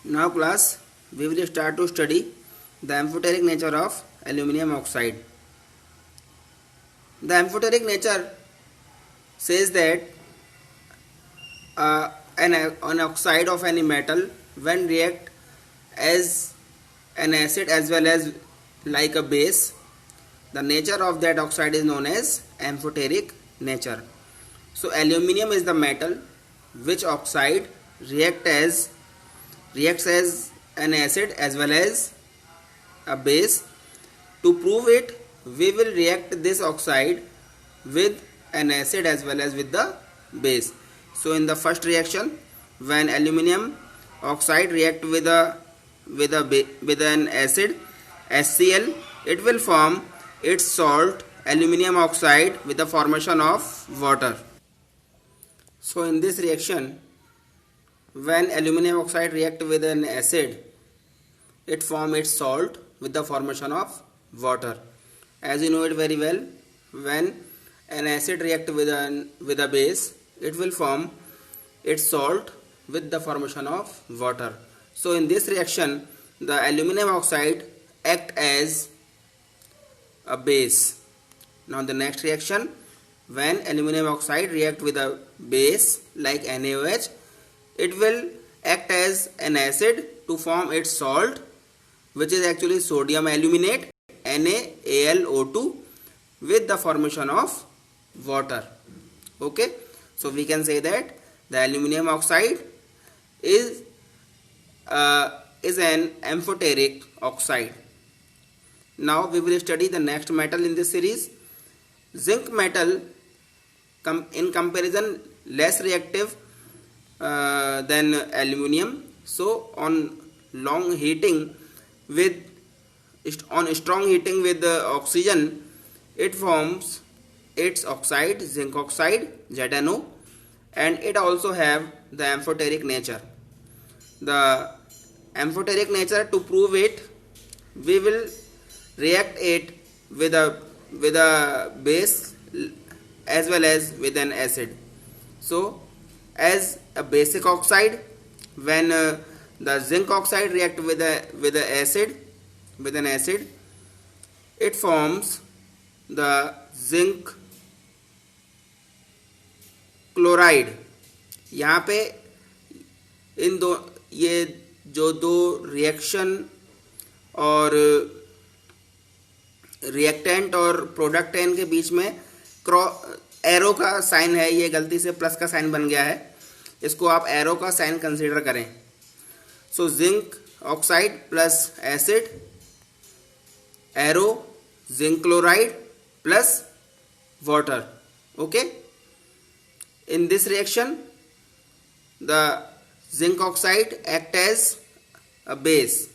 Now class, we will start to study the amphoteric nature of aluminum oxide. The amphoteric nature says that an oxide of any metal when react as an acid as well as like a base, the nature of that oxide is known as amphoteric nature. So aluminum is the metal which oxide reacts as an acid as well as a base. To prove it, we will react this oxide with an acid as well as with the base. So in the first reaction, when aluminum oxide react with an acid HCl, it will form its salt aluminum oxide with the formation of water. So in this reaction, when aluminum oxide react with an acid, it form its salt with the formation of water. As you know it very well, when an acid react with a base, it will form its salt with the formation of water. So in this reaction, the aluminum oxide act as a base. Now the next reaction, when aluminum oxide react with a base like NaOH, it will act as an acid to form its salt, which is actually sodium aluminate NaAlO2 with the formation of water. Okay, so we can say that the aluminum oxide is an amphoteric oxide. Now we will study the next metal in this series. Zinc metal in comparison less reactive than aluminum. So on strong heating with oxygen, it forms its oxide, zinc oxide, ZnO, and it also have the amphoteric nature. The amphoteric nature, to prove it, we will react it with a base as well as with an acid. So as a basic oxide, when the zinc oxide react with an acid, it forms the zinc chloride. यहाँ पे ये जो दो reaction और reactant और प्रोडक्टेंट के बीच में arrow का साइन है, ये गलती से प्लस का साइन बन गया है, इसको आप एरो का साइन कंसीडर करें. So zinc oxide plus acid, arrow zinc chloride plus water. Okay, in this reaction the zinc oxide act as a base.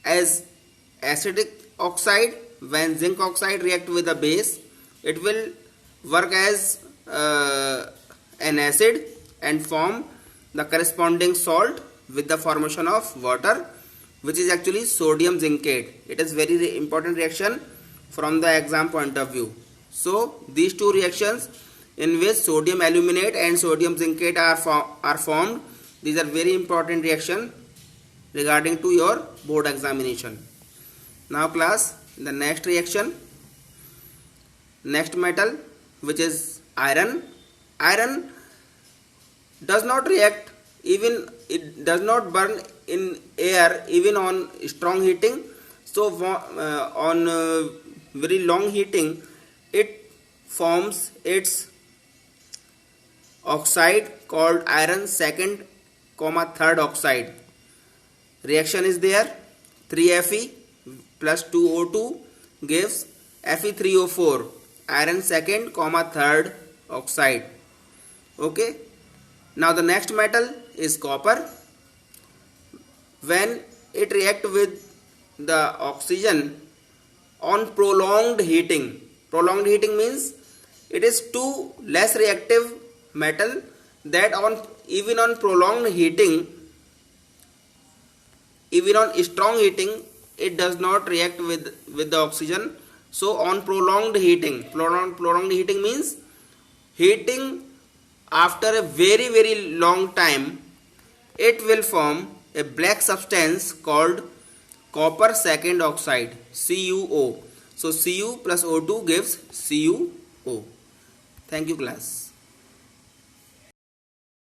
As acidic oxide, when zinc oxide react with a base, it will work as an acid and form the corresponding salt with the formation of water, which is actually sodium zincate. It is very important reaction from the exam point of view. So these two reactions in which sodium aluminate and sodium zincate are formed, these are very important reaction regarding to your board examination. Now class, the next reaction, next metal, which is iron. Iron does not react, even it does not burn in air even on strong heating. So on very long heating, it forms its oxide called iron second, third oxide. Reaction is there. 3Fe plus 2O2 gives Fe3O4, iron second, third oxide. Okay. Now the next metal is copper. When it react with the oxygen on prolonged heating means it is too less reactive metal that even on prolonged heating, even on strong heating, it does not react with the oxygen. So on prolonged heating means heating after a very long time, it will form a black substance called copper second oxide, CuO. So Cu plus O2 gives CuO. Thank you class.